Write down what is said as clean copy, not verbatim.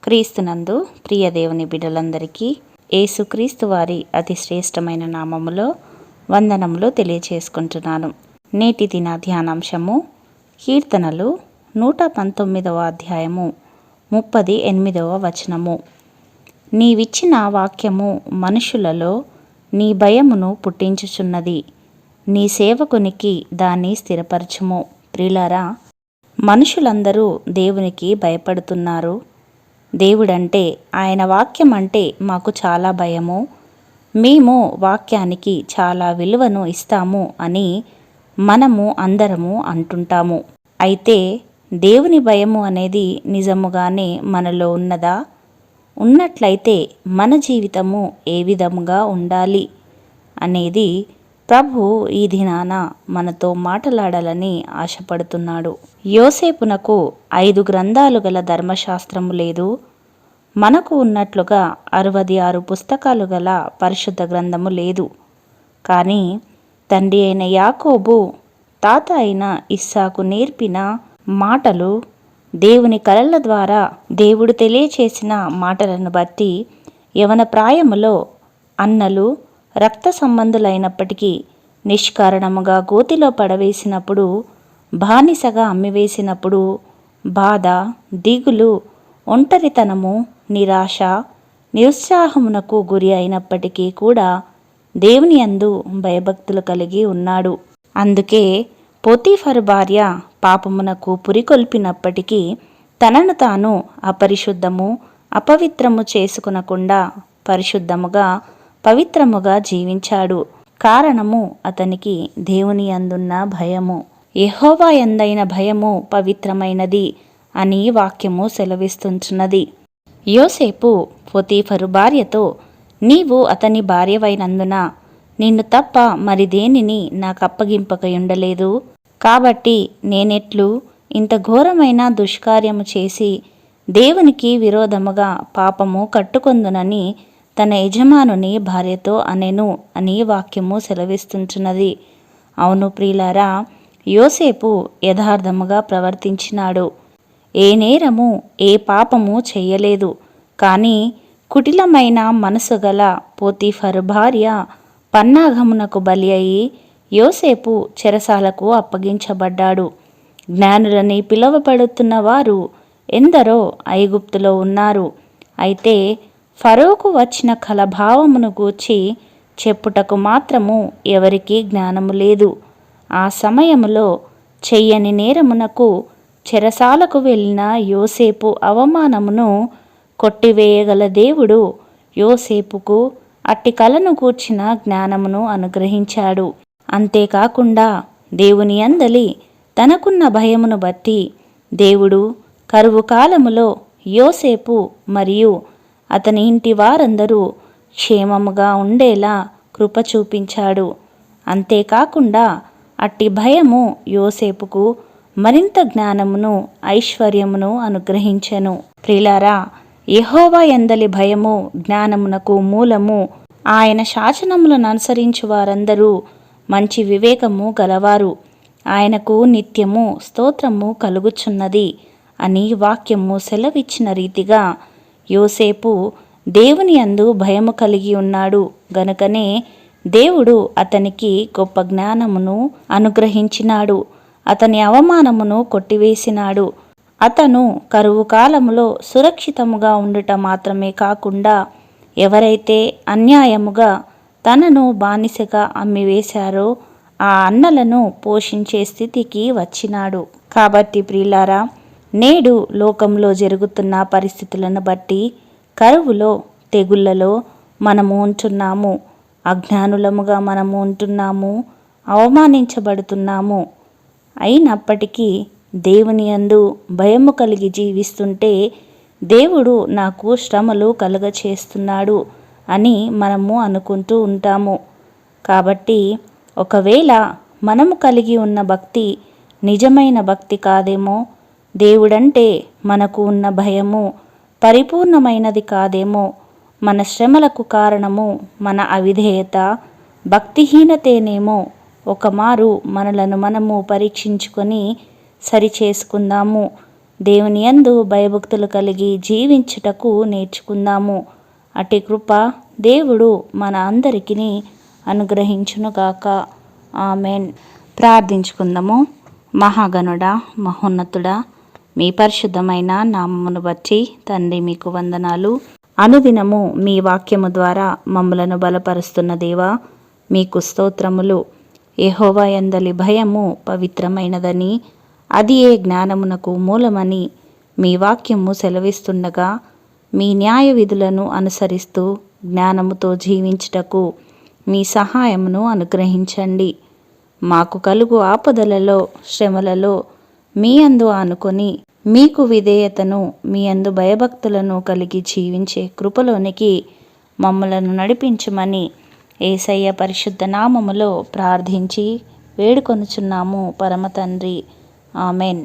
క్రీస్తునందు ప్రియ దేవుని బిడ్డలందరికీ యేసుక్రీస్తు వారి అతి శ్రేష్టమైన నామములో వందనములు తెలియచేసుకుంటున్నాను. నేటి దిన ధ్యానాంశము కీర్తనలు 119వ అధ్యాయము 38వ వచనము. నీవిచ్చిన వాక్యము మనుషులలో నీ భయమును పుట్టించుచున్నది, నీ సేవకునికి దాన్ని స్థిరపరచుము. ప్రియులారా, మనుషులందరూ దేవునికి భయపడుతున్నారు. దేవుడంటే, ఆయన వాక్యం అంటే మాకు చాలా భయము, మేము వాక్యానికి చాలా విలువను ఇస్తాము అని మనము అందరము అంటుంటాము. అయితే దేవుని భయము అనేది నిజముగానే మనలో ఉన్నదా? ఉన్నట్లయితే మన జీవితము ఏ విధముగా ఉండాలి అనేది ప్రభు ఈ దినాన మనతో మాట్లాడాలని ఆశపడుతున్నాడు. యోసేపునకు 5 గ్రంథాలు గల ధర్మశాస్త్రము లేదు, మనకు ఉన్నట్లుగా 66 పుస్తకాలు గల పరిశుద్ధ గ్రంథము లేదు. కానీ తండ్రి అయిన యాకోబు, తాత అయిన ఇస్సాకు నేర్పిన మాటలు, దేవుని కలల ద్వారా దేవుడు తెలియచేసిన మాటలను బట్టి యవన ప్రాయములో అన్నలు రక్త సంబంధులైనప్పటికీ నిష్కారణముగా గోతిలో పడవేసినప్పుడు, బానిసగా అమ్మివేసినప్పుడు బాధ, దిగులు, ఒంటరితనము, నిరాశ, నిరుత్సాహమునకు గురి అయినప్పటికీ కూడా దేవుని యందు భయభక్తులు కలిగి ఉన్నాడు. అందుకే పోతీఫరు భార్య పాపమునకు పురికొల్పినప్పటికీ తనను తాను అపరిశుద్ధము, అపవిత్రము చేసుకునకుండా పరిశుద్ధముగా, పవిత్రముగా జీవించాడు. కారణము అతనికి దేవుని యందున్న భయము. యెహోవా యందైన భయము పవిత్రమైనది అని వాక్యము సెలవిస్తుంచున్నది. యోసేపు పోతీఫరు భార్యతో, నీవు అతని భార్యవైనందున నిన్ను తప్ప మరి దేనిని నాకు అప్పగింపకయుండలేదు, కాబట్టి నేనెట్లు ఇంత ఘోరమైన దుష్కార్యము చేసి దేవునికి విరోధముగా పాపము కట్టుకొందునని తన యజమానుని భార్యతో అనెను అని వాక్యము సెలవిస్తుంచున్నది. అవును ప్రియులారా, యోసేపు యథార్థముగా ప్రవర్తించినాడు. ఏ నేరము, ఏ పాపము చెయ్యలేదు. కానీ కుటిలమైన మనసు గల పోతీఫరు భార్య పన్నాగమునకు బలి అయి యోసేపు చెరసాలకు అప్పగించబడ్డాడు. జ్ఞానులని పిలువబడుతున్న వారు ఎందరో ఐగుప్తులో ఉన్నారు. అయితే ఫరోకు వచ్చిన కలభావమును గూర్చి చెప్పుటకు మాత్రము ఎవరికీ జ్ఞానము లేదు. ఆ సమయములో చెయ్యని నేరమునకు చెరసాలకు వెళ్ళిన యోసేపు అవమానమును కొట్టివేయగల దేవుడు యోసేపుకు అట్టి కలను గూర్చిన జ్ఞానమును అనుగ్రహించాడు. అంతేకాకుండా దేవుని యందలి తనకున్న భయమును బట్టి దేవుడు కరువు కాలములో యోసేపు మరియు అతని ఇంటి వారందరూ క్షేమముగా ఉండేలా కృప చూపించాడు. అంతేకాకుండా అట్టి భయము యోసేపుకు మరింత జ్ఞానమును, ఐశ్వర్యమును అనుగ్రహించెను. ప్రియులారా, యెహోవా యందలి భయము జ్ఞానమునకు మూలము. ఆయన శాసనములను అనుసరించు వారందరూ మంచి వివేకము గలవారు. ఆయనకు నిత్యము స్తోత్రము కలుగుచున్నది అని వాక్యము సెలవిచ్చిన రీతిగా యోసేపు దేవుని యందు భయము కలిగి ఉన్నాడు గనుకనే దేవుడు అతనికి గొప్ప జ్ఞానమును అనుగ్రహించినాడు. అతని అవమానమును కొట్టివేసినాడు. అతను కరువు కాలములో సురక్షితముగా ఉండుట మాత్రమే కాకుండా ఎవరైతే అన్యాయముగా తనను బానిసగా అమ్మివేశారో ఆ అన్నలను పోషించే స్థితికి వచ్చినాడు. కాబట్టి ప్రియులారా, నేడు లోకంలో జరుగుతున్న పరిస్థితులను బట్టి కరువులో, తెగుళ్లలో మనము ఉంటున్నాము. అజ్ఞానులముగా మనము ఉంటున్నాము, అవమానించబడుతున్నాము. అయినప్పటికీ దేవుని యందు భయము కలిగి జీవిస్తుంటే దేవుడు నాకు శ్రమలు కలుగచేస్తున్నాడు అని మనము అనుకుంటూ ఉంటాము. కాబట్టి ఒకవేళ మనము కలిగి ఉన్న భక్తి నిజమైన భక్తి కాదేమో, దేవుడంటే మనకు ఉన్న భయము పరిపూర్ణమైనది కాదేమో, మన శ్రమలకు కారణము మన అవిధేయత, భక్తిహీనతేనేమో ఒకమారు మనలను మనము పరీక్షించుకొని సరిచేసుకుందాము. దేవుని యందు భయభక్తులు కలిగి జీవించుటకు నేర్చుకుందాము. అట్టి కృప దేవుడు మన అందరికీ అనుగ్రహించునుగాక. ఆమెన్. ప్రార్థించుకుందాము. మహాగణుడా, మహోన్నతుడా, మీ పరిశుద్ధమైన నామమును బట్టి తండ్రి మీకు వందనాలు. అనుదినము మీ వాక్యము ద్వారా మమ్మలను బలపరుస్తున్న దేవా మీకు స్తోత్రములు. యెహోవా యందలి భయము పవిత్రమైనదని, అది ఏ జ్ఞానమునకు మూలమని మీ వాక్యము సెలవిస్తుండగా, మీ న్యాయ విధులను అనుసరిస్తూ జ్ఞానముతో జీవించుటకు మీ సహాయమును అనుగ్రహించండి. మాకు కలుగు ఆపదలలో, శ్రమలలో మీ యందు ఆనుకొని మీకు విధేయతను, మీ యందు భయభక్తులను కలిగి జీవించే కృపలోనికి మమ్మలను నడిపించమని యేసయ్య పరిశుద్ధ నామములో ప్రార్థించి వేడుకొనుచున్నాము పరమ తండ్రి. ఆమెన్.